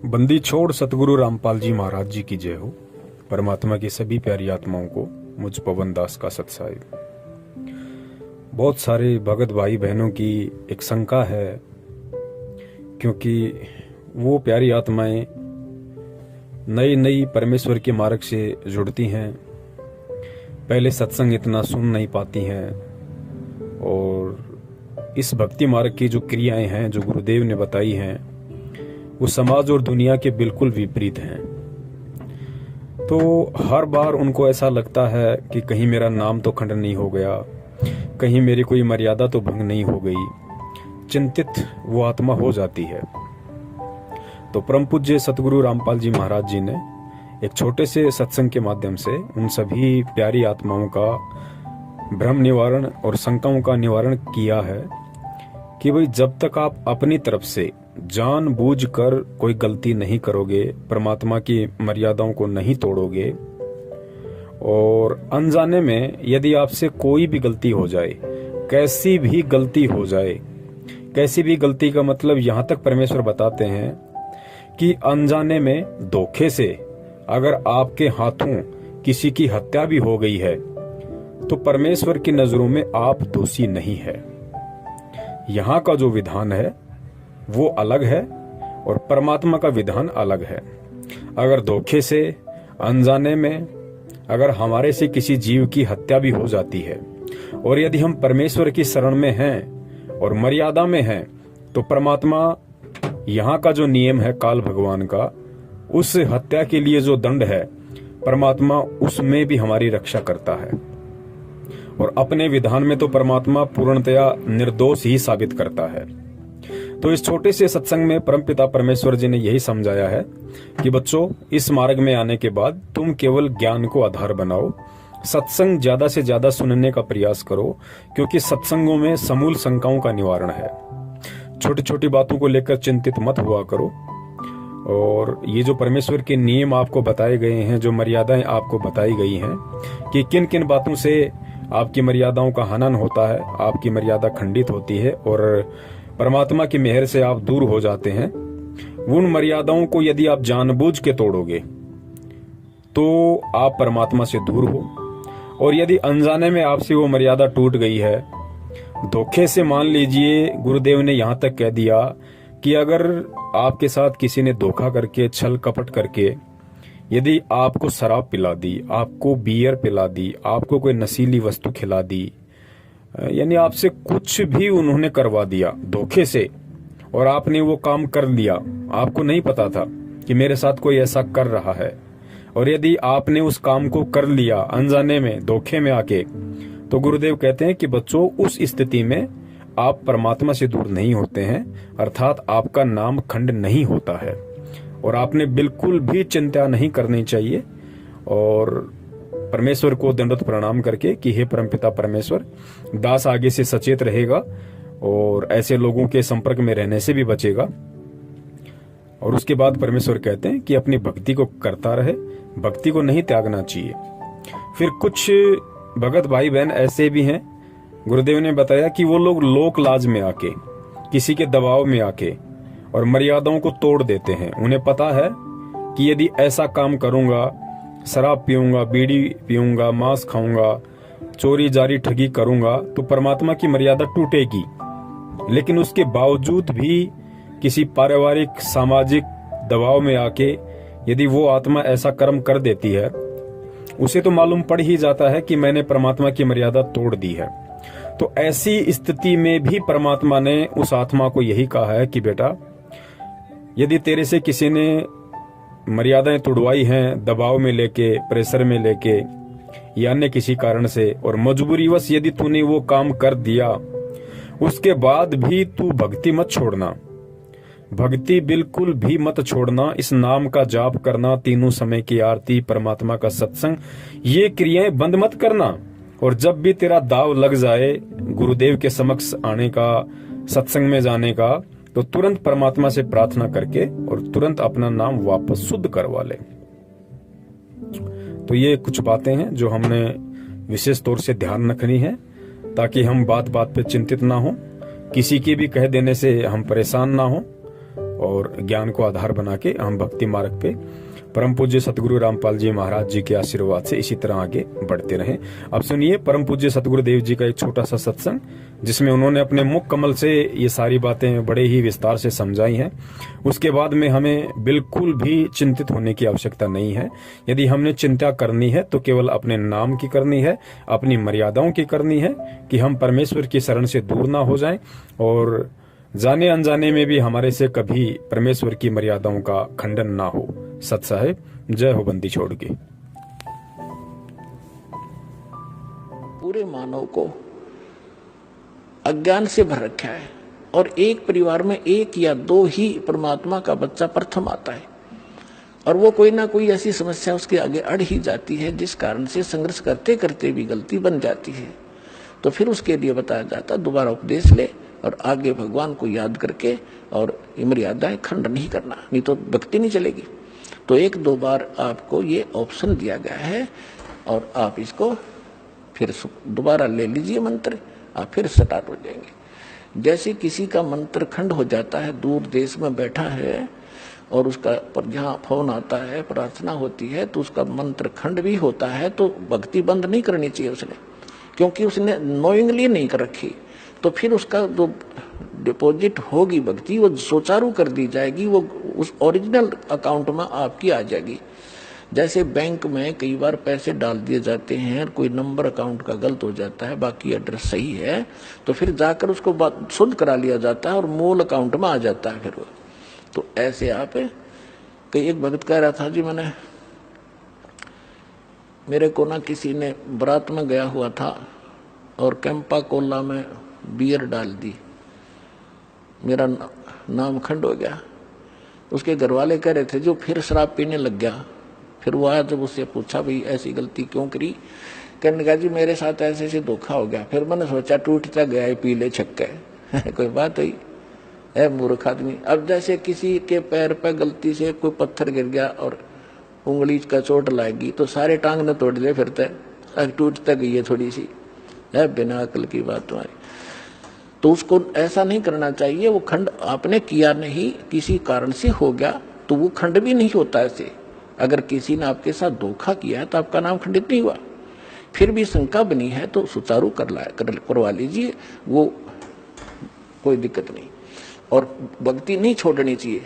बंदी छोड़ सतगुरु रामपाल जी महाराज जी की जय हो। परमात्मा की सभी प्यारी आत्माओं को मुझ पवन दास का सत्साई। बहुत सारे भगत भाई बहनों की एक शंका है, क्योंकि वो प्यारी आत्माएं नई नई परमेश्वर के मार्ग से जुड़ती हैं, पहले सत्संग इतना सुन नहीं पाती हैं, और इस भक्ति मार्ग की जो क्रियाएं हैं जो गुरुदेव ने बताई हैं वो समाज और दुनिया के बिल्कुल विपरीत हैं। तो हर बार उनको ऐसा लगता है कि कहीं मेरा नाम तो खंड नहीं हो गया, कहीं मेरी कोई मर्यादा तो भंग नहीं हो गई। चिंतित वो आत्मा हो जाती है। तो परम पूज्य सतगुरु रामपाल जी महाराज जी ने एक छोटे से सत्संग के माध्यम से उन सभी प्यारी आत्माओं का भ्रम निवारण और शंकाओं का निवारण किया है कि भाई जब तक आप अपनी तरफ से जानबूझकर कोई गलती नहीं करोगे, परमात्मा की मर्यादाओं को नहीं तोड़ोगे, और अनजाने में यदि आपसे कोई भी गलती हो जाए, कैसी भी गलती हो जाए, कैसी भी गलती का मतलब यहां तक परमेश्वर बताते हैं कि अनजाने में धोखे से अगर आपके हाथों किसी की हत्या भी हो गई है तो परमेश्वर की नजरों में आप दोषी नहीं है। यहां का जो विधान है वो अलग है और परमात्मा का विधान अलग है। अगर धोखे से अनजाने में अगर हमारे से किसी जीव की हत्या भी हो जाती है और यदि हम परमेश्वर की शरण में हैं और मर्यादा में हैं, तो परमात्मा यहाँ का जो नियम है काल भगवान का, उस हत्या के लिए जो दंड है परमात्मा उसमें भी हमारी रक्षा करता है। और अपने विधान में तो परमात्मा पूर्णतया निर्दोष ही साबित करता है। तो इस छोटे से सत्संग में परमपिता परमेश्वर जी ने यही समझाया है कि बच्चों, इस मार्ग में आने के बाद तुम केवल ज्ञान को आधार बनाओ, सत्संग ज्यादा से ज्यादा सुनने का प्रयास करो, क्योंकि सत्संगों में समूल शंकाओं का निवारण है। छोटी छोटी बातों को लेकर चिंतित मत हुआ करो, और ये जो परमेश्वर के नियम आपको बताए गए हैं, जो मर्यादाएं आपको बताई गई हैं कि किन किन बातों से आपकी मर्यादाओं का हनन होता है, आपकी मर्यादा खंडित होती है और परमात्मा की मेहर से आप दूर हो जाते हैं, उन मर्यादाओं को यदि आप जानबूझ के तोड़ोगे तो आप परमात्मा से दूर हो। और यदि अनजाने में आपसे वो मर्यादा टूट गई है, धोखे से मान लीजिए, गुरुदेव ने यहां तक कह दिया कि अगर आपके साथ किसी ने धोखा करके, छल कपट करके यदि आपको शराब पिला दी, आपको बियर पिला दी, आपको कोई नशीली वस्तु खिला दी, यानी आपसे कुछ भी उन्होंने करवा दिया धोखे से, और आपने वो काम कर लिया, आपको नहीं पता था कि मेरे साथ कोई ऐसा कर रहा है, और यदि आपने उस काम को कर लिया अनजाने में, धोखे में आके, तो गुरुदेव कहते हैं कि बच्चों, उस स्थिति में आप परमात्मा से दूर नहीं होते हैं, अर्थात आपका नाम खंड नहीं होता है। और आपने बिल्कुल भी चिंता नहीं करनी चाहिए, और परमेश्वर को दंडवत प्रणाम करके कि हे परमपिता परमेश्वर, दास आगे से सचेत रहेगा और ऐसे लोगों के संपर्क में रहने से भी बचेगा। और उसके बाद परमेश्वर कहते हैं कि अपनी भक्ति को करता रहे, भक्ति को नहीं त्यागना चाहिए। फिर कुछ भगत भाई बहन ऐसे भी हैं, गुरुदेव ने बताया कि वो लोग लोक लाज में आके, किसी के दबाव में आके और मर्यादाओं को तोड़ देते हैं। उन्हें पता है कि यदि ऐसा काम करूंगा, शराब पीऊंगा, बीड़ी पीऊंगा, मांस खाऊंगा, चोरी जारी ठगी करूंगा, तो परमात्मा की मर्यादा टूटेगी। लेकिन उसके बावजूद भी किसी पारिवारिक सामाजिक दबाव में आके यदि वो आत्मा ऐसा कर्म कर देती है, उसे तो मालूम पड़ ही जाता है कि मैंने परमात्मा की मर्यादा तोड़ दी है। तो ऐसी स्थिति में भी परमात्मा ने उस आत्मा को यही कहा है कि बेटा, यदि तेरे से किसी ने मर्यादाएं तोड़वाई हैं, दबाव में लेके, प्रेशर में लेके, या अन्य किसी कारण से, और मजबूरीवश यदि तूने वो काम कर दिया, उसके बाद भी तू भक्ति मत छोड़ना, भक्ति बिल्कुल भी मत छोड़ना। इस नाम का जाप करना, तीनों समय की आरती, परमात्मा का सत्संग, ये क्रियाएं बंद मत करना। और जब भी तेरा दाव लग जाए गुरुदेव के समक्ष आने का, सत्संग में जाने का, तो तुरंत परमात्मा से प्रार्थना करके और तुरंत अपना नाम वापस शुद्ध करवा ले। तो ये कुछ बातें हैं जो हमने विशेष तौर से ध्यान रखनी है, ताकि हम बात बात पे चिंतित ना हो, किसी के भी कह देने से हम परेशान ना हो। और ज्ञान को आधार बना के हम भक्ति मार्ग पे परम पूज्य सतगुरु रामपाल जी महाराज जी के आशीर्वाद से इसी तरह आगे बढ़ते रहें। अब सुनिए परम पूज्य सतगुरुदेव जी का एक छोटा सा सत्संग, जिसमें उन्होंने अपने मुख कमल से ये सारी बातें बड़े ही विस्तार से समझाई हैं। उसके बाद में हमें बिल्कुल भी चिंतित होने की आवश्यकता नहीं है। यदि हमने चिंता करनी है तो केवल अपने नाम की करनी है, अपनी मर्यादाओं की करनी है, कि हम परमेश्वर की शरण से दूर ना हो जाएं और जाने अनजाने में भी हमारे से कभी परमेश्वर की मर्यादाओं का खंडन ना हो। सत साहेब, जय हो बंदी छोड़ के। पूरे मानव को अज्ञान से भर रखा है और एक परिवार में एक या दो ही परमात्मा का बच्चा प्रथम आता है और वो कोई ना कोई ऐसी समस्या उसके आगे अड़ ही जाती है जिस कारण से संघर्ष करते करते भी गलती बन जाती है। तो फिर उसके लिए बताया जाता दोबारा उपदेश ले और आगे भगवान को याद करके और मर्यादाएं खंड नहीं करना, नहीं तो भक्ति नहीं चलेगी। तो एक दो बार आपको ये ऑप्शन दिया गया है और आप इसको फिर दोबारा ले लीजिए मंत्र, आप फिर स्टार्ट हो जाएंगे। जैसे किसी का मंत्र खंड हो जाता है, दूर देश में बैठा है और उसका पर जहाँ फोन आता है, प्रार्थना होती है तो उसका मंत्र खंड भी होता है, तो भक्ति बंद नहीं करनी चाहिए उसने, क्योंकि उसने नोइंगली नहीं कर रखी। तो फिर उसका जो डिपॉजिट होगी भक्ति वो सुचारू कर दी जाएगी, वो उस ओरिजिनल अकाउंट में आपकी आ जाएगी। जैसे बैंक में कई बार पैसे डाल दिए जाते हैं, कोई नंबर अकाउंट का गलत हो जाता है, बाकी एड्रेस सही है, तो फिर जाकर उसको शुद्ध करा लिया जाता है और मूल अकाउंट में आ जाता है फिर वो। तो ऐसे आप कई एक भगत कह रहा था जी, मेरे को ना किसी ने बारात में गया हुआ था और कैंपा कोला में बियर डाल दी, मेरा नाम खंड हो गया। उसके घर वाले कह रहे थे जो फिर शराब पीने लग गया। फिर वो आया, जब उससे पूछा भाई ऐसी गलती क्यों करी, कहने लगा जी मेरे साथ ऐसे ऐसे धोखा हो गया। फिर मैंने सोचा टूटता गया पी ले छक्के कोई बात हुई है मूर्ख आदमी। अब जैसे किसी के पैर पे गलती से कोई पत्थर गिर गया और उंगली का चोट लाएगी तो सारे टांग ने तोड़ दे, फिरते टूटता गई है थोड़ी सी, है बिना अकल की बात तुम्हारी। तो उसको ऐसा नहीं करना चाहिए। वो खंड आपने किया नहीं, किसी कारण से हो गया तो वो खंड भी नहीं होता ऐसे। अगर किसी ने आपके साथ धोखा किया है तो आपका नाम खंडित नहीं हुआ। फिर भी शंका बनी है तो सुचारू करवा लीजिए, वो कोई दिक्कत नहीं। और भक्ति नहीं छोड़नी चाहिए,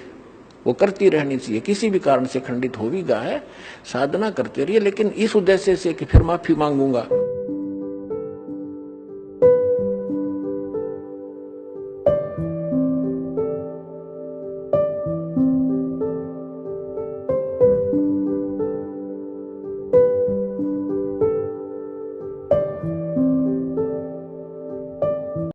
वो करती रहनी चाहिए। किसी भी कारण से खंडित हो भी गया है, साधना करते रहिए, लेकिन इस उद्देश्य से कि फिर माफी मांगूंगा।